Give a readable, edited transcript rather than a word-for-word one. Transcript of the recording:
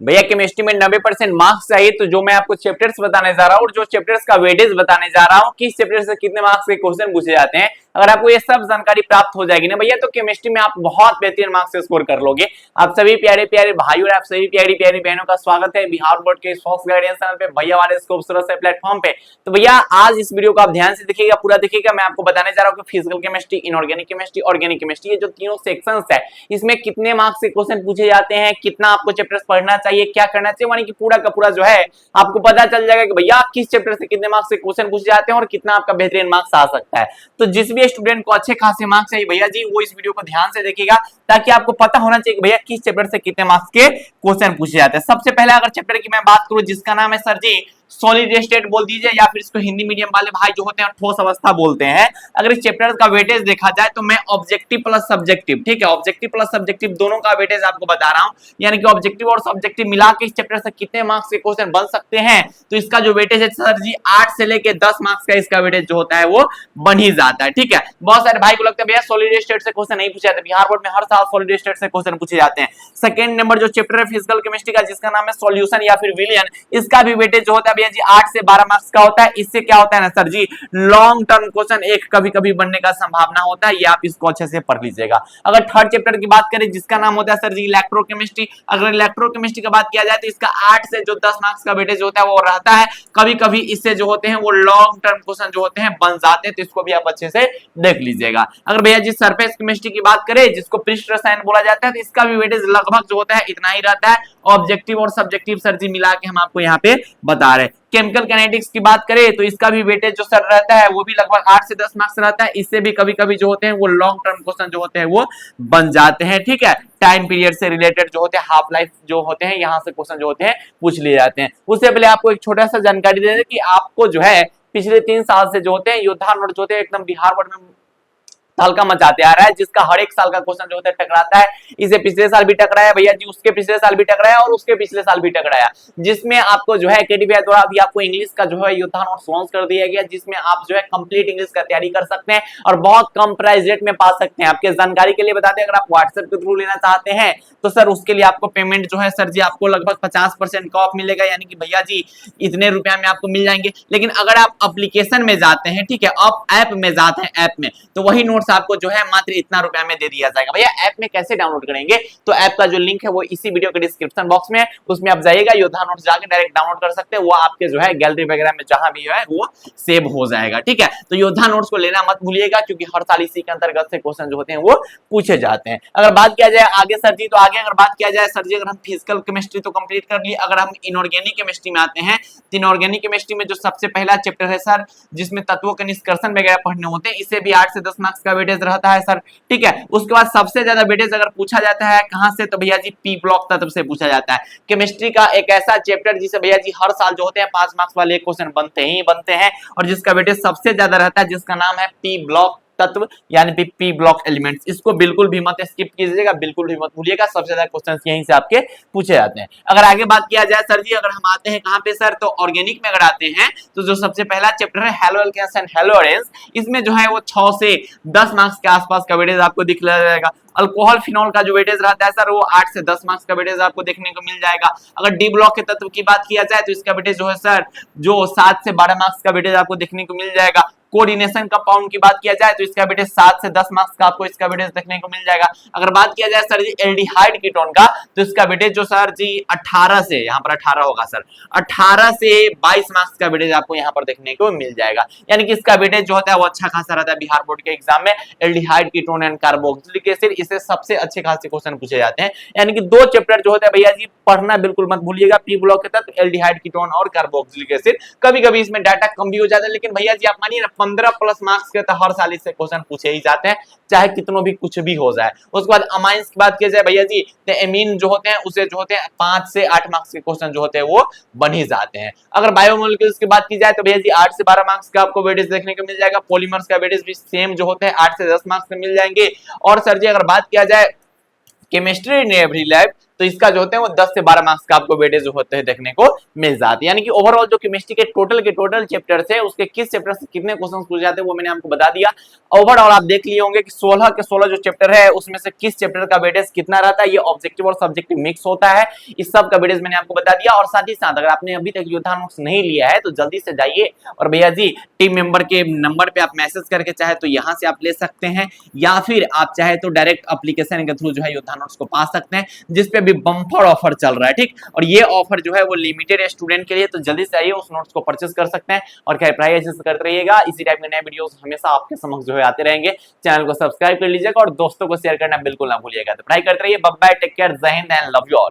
भैया केमिस्ट्री में 90% मार्क्स चाहिए, तो जो मैं आपको चैप्टर्स बताने जा रहा हूँ और जो चैप्टर्स का वेटेज बताने जा रहा हूँ, किस चैप्टर से कितने मार्क्स के क्वेश्चन पूछे जाते हैं, अगर आपको ये सब जानकारी प्राप्त हो जाएगी ना भैया, तो केमिस्ट्री में आप बहुत बेहतरीन मार्क्स स्कोर कर लोगे। आप सभी प्यारे प्यारे भाइयों और आप सभी प्यारी प्यारी बहनों का स्वागत है बिहार बोर्ड के फर्स्ट गाइडेंस चैनल पे, भैया वाले इस खूबसूरत से प्लेटफॉर्म पे। तो भैया आज इस वीडियो को आप ध्यान से देखिएगा, पूरा देखिएगा। मैं आपको बताने जा रहा हूँ कि physical chemistry, inorganic chemistry, organic chemistry, ये जो तीनों सेक्शंस है, इसमें कितने मार्क्स के क्वेश्चन पूछे जाते हैं, कितना आपको चैप्टर्स पढ़ना चाहिए, क्या करना चाहिए, यानी कि पूरा का पूरा जो है आपको पता चल जाएगा कि भैया किस चैप्टर से कितने मार्क्स के क्वेश्चन पूछे जाते हैं और कितना आपका बेहतरीन मार्क्स आ सकता है। तो जिस भी स्टूडेंट को अच्छे खासे मार्क्स चाहिए भैया जी, वो इस वीडियो को ध्यान से देखिएगा, ताकि आपको पता होना चाहिए कि भैया किस चैप्टर से कितने मार्क्स के क्वेश्चन पूछे जाते हैं। सबसे पहले अगर चैप्टर की मैं बात करूं जिसका नाम है सर जी सॉलिड स्टेट बोल दीजिए, या फिर इसको हिंदी मीडियम वाले भाई जो होते हैं ठोस अवस्था बोलते हैं। अगर इस चैप्टर का वेटेज देखा जाए तो मैं ऑब्जेक्टिव प्लस सब्जेक्टिव, ठीक है, ऑब्जेक्टिव प्लस सब्जेक्टिव दोनों का वेटेज आपको बता रहा हूं, यानी कि ऑब्जेक्टिव और सब्जेक्टिव मिला के इस चैप्टर से कितने मार्क्स के क्वेश्चन बन सकते हैं। तो इसका जो वेटेज है सर जी 8 से लेके 10 मार्क्स का इसका वेटेज जो होता है वो बन ही जाता है, ठीक है। बहुत सारे भाई को लगता है भैया सॉलिड स्टेट से क्वेश्चन नहीं पूछे जाते, बिहार बोर्ड में हर साल सॉलिड स्टेट से क्वेश्चन पूछे जाते हैं। सेकंड नंबर जो चैप्टर है फिजिकल केमिस्ट्री का जिसका नाम है सॉल्यूशन या फिर विलियन, इसका भी वेटेज जो होता है भैया जी 8 से 12 मार्क्स का होता है। इससे क्या होता है ना सर जी, लॉन्ग टर्म क्वेश्चन एक कभी कभी बनने का संभावना होता है, ये आप इसको अच्छे से पढ़ लीजिएगा। अगर थर्ड चैप्टर की बात करें जिसका नाम होता है सर जी इलेक्ट्रोकेमिस्ट्री, अगर इलेक्ट्रोकेमिस्ट्री की बात किया जाए तो इसका 8 से जो 10 मार्क्स का वेटेज होता है वो रहता है। कभी कभी इससे जो होते हैं वो लॉन्ग टर्म क्वेश्चन जो होते हैं बन जाते हैं, तो इसको भी आप अच्छे से देख लीजिएगा। अगर भैया जी सरफेस केमिस्ट्री की बात करें जिसको पृष्ठ रसायन बोला जाता है, तो इसका भी वेटेज लगभग जो होता है इतना ही रहता है। ऑब्जेक्टिव और सब्जेक्टिव सर जी मिला के हम आपको यहाँ पे बता रहे हैं। केमिकल काइनेटिक्स की बात करें तो इसका भी वेटेज जो सर रहता है वो भी लगभग 8 से 10 मार्क्स रहता है। इससे भी कभी कभी जो होते हैं वो लॉन्ग टर्म क्वेश्चन जो होते हैं वो बन जाते हैं, ठीक है। टाइम पीरियड से रिलेटेड जो होते हैं, हाफ लाइफ जो होते हैं, यहाँ से क्वेश्चन जो होते हैं पूछ लिए जाते हैं। उससे पहले आपको एक छोटा सा जानकारी दे दें कि आपको जो है पिछले 3 साल से जो होते हैं योद्धा नोट जो होते हैं एकदम बिहार बोर्ड में हल्का मचाते आ रहा है, जिसका हर एक साल का क्वेश्चन जो होता है टकराता है। इसे पिछले साल भी टकराया भैया जी, उसके पिछले साल भी टकराया और उसके पिछले साल भी टकराया, जिसमें आपको जो है केटीपीआई द्वारा अभी आपको इंग्लिश का जो है योद्धा नोट्स लॉन्च कर दिया गया, जिसमें आप जो है कंप्लीट इंग्लिश का तैयारी कर सकते हैं और बहुत कम प्राइस रेट में पा सकते हैं। आपके जानकारी के लिए बता दें, अगर आप व्हाट्सएप के थ्रू लेना चाहते हैं तो सर उसके लिए आपको पेमेंट जो है सर जी आपको लगभग 50% का ऑफ मिलेगा, यानी कि भैया जी इतने रुपया में आपको मिल जाएंगे। लेकिन अगर आप एप्लीकेशन में जाते हैं, ठीक है, आप ऐप में जाते हैं, ऐप में तो वही नोट्स आपको जो है मात्र इतना रुपया में दे दिया जाएगा। भैया ऐप में कैसे डाउनलोड करेंगे, तो ऐप का जो लिंक है वो इसी वीडियो के डिस्क्रिप्शन बॉक्स में है, उसमें आप जाइएगा, योद्धा नोट्स जाके डायरेक्ट डाउनलोड कर सकते हैं। वो आपके जो है गैलरी वगैरह में जहां भी है वो सेव हो जाएगा, ठीक है। तो योद्धा नोट्स को लेना मत भूलिएगा, क्योंकि हर साल इसी के अंतर्गत से क्वेश्चन जो होते हैं वो पूछे जाते हैं। अगर बात किया जाए आगे सर जी, तो आगे अगर बात किया जाए सर जी, अगर हम फिजिकल केमिस्ट्री तो कंप्लीट कर ली, अगर हम इनऑर्गेनिक केमिस्ट्री में आते हैं, तो इनऑर्गेनिक केमिस्ट्री में जो सबसे पहला चैप्टर है सर जिसमें तत्वों के निष्कर्षण वगैरह पढ़ने होते हैं, इसे भी 8 से 10 मार्क्स का वेटेज रहता है सर, ठीक है। उसके बाद सबसे ज्यादा वेटेज अगर पूछा जाता है कहां से, तो भैया जी पी ब्लॉक तत्व से पूछा जाता है। केमिस्ट्री का एक ऐसा चैप्टर जिसे भैया जी हर साल जो होते हैं 5 मार्क्स वाले क्वेश्चन बनते ही बनते हैं, और जिसका वेटेज सबसे ज्यादा रहता है, जिसका नाम है पी ब्लॉक तत्व यानी पी ब्लॉक एलिमेंट्स। इसको बिल्कुल भी मत स्किप कीजिएगा, बिल्कुल भी मत भूलिएगा, सबसे ज्यादा क्वेश्चंस यहीं से आपके पूछे जाते हैं। अगर आगे बात किया जाए सर जी, अगर हम आते हैं कहां पे सर, तो ऑर्गेनिक में अगर आते हैं तो जो सबसे पहला चैप्टर है haloalkanes and haloarenes, इसमें जो है वो 6 से 10 मार्क्स के आसपास का वेटेज आपको दिख जाएगा। अल्कोहल फिनॉल का जो वेटेज रहता है सर वो 8 से 10 मार्क्स का वेटेज आपको देखने को मिल जाएगा। अगर डी ब्लॉक के तत्व की बात किया जाए तो इसका वेटेज जो है सर जो 7 से 12 मार्क्स का वेटेज आपको देखने को मिल जाएगा। कोऑर्डिनेशन कंपाउंड की बात किया जाए तो इसका वेटेज 7 से 10 मार्क्स का आपको इसका वेटेज देखने को मिल जाएगा। अगर बात किया जाए सर जी एल्डिहाइड कीटोन का, तो इसका वेटेज जो सर जी 18 से, यहाँ पर 18 होगा सर, 18 से 22 मार्क्स का वेटेज आपको यहाँ पर देखने को मिल जाएगा, यानी कि इसका वेटेज जो होता है वो अच्छा खासा रहता है बिहार बोर्ड के एग्जाम में। Aldehyde ketone and carboxylic acid, इससे सबसे अच्छे खासे क्वेश्चन पूछे जाते हैं, यानी कि 2 चैप्टर जो होते हैं भैया जी पढ़ना बिल्कुल मत भूलिएगा, पी ब्लॉक के तत्व, एल्डिहाइड कीटोन और कार्बोक्सिलिक एसिड। कभी कभी इसमें डाटा कम भी हो जाता है, लेकिन भैया जी आप मानिए ना 15 प्लस मार्क्स के तो हर साल इससे क्वेश्चन पूछे ही जाते हैं, चाहे कितनों भी कुछ भी हो जाए। उसके बाद अमाइंस की बात की जाए भैया जी, तो एमीन जो होते हैं उसे जो होते हैं 5 से 8 मार्क्स के क्वेश्चन जो होते हैं वो बन ही जाते हैं। अगर बायोमोलिक्यूल्स की बात की जाए तो भैया जी 8 से 12 मार्क्स का आपको वेटेज देखने को मिल जाएगा। पॉलीमर्स का वेटेज भी सेम जो होते हैं 8 से 10 मार्क्स में मिल जाएंगे। और सर जी अगर बात किया जाए केमिस्ट्री इन एवरी लैब, तो इसका जो होते हैं वो 10 से 12 मार्क्स का आपको वेटेज होते हैं देखने को मिल जाते हैं। यानी कि ओवरऑल जो केमिस्ट्री के टोटल चैप्टर्स है उसके किस चैप्टर से कितने क्वेश्चन पूछे जाते हैं वो मैंने आपको बता दिया। ओवरऑल आप देख लिए होंगे कि 16 के 16 जो चैप्टर है उसमें से किस चैप्टर का वेटेज कितना रहता है, ये ऑब्जेक्टिव और सब्जेक्टिव मिक्स होता है। इस सब का वेटेज मैंने आपको बता दिया। और साथ ही साथ अगर आपने अभी तक योद्धा नोट्स नहीं लिया है तो जल्दी से जाइए और भैया जी टीम मेंबर के नंबर पे आप मैसेज करके चाहे तो यहां से आप ले सकते हैं, या फिर आप चाहे तो डायरेक्ट एप्लीकेशन के थ्रू जो है योद्धा नोट्स को पा सकते हैं, जिसपे भी बम्पर ऑफर चल रहा है। ठीक, और ये ऑफर जो है वो लिमिटेड है स्टूडेंट के लिए, तो जल्दी से आइए उस नोट्स को परचेस कर सकते हैं। और खैर पढ़ाई अच्छे से करते रहिएगा, इसी टाइप के नए वीडियोस हमेशा आपके समक्ष जो है आते रहेंगे। चैनल को सब्सक्राइब कर लीजिएगा और दोस्तों को शेयर करना बिल्कुल ना भूलिएगा। तो पढ़ाई करते रहिए। बाय बाय, टेक केयर, जय Hind and love you all.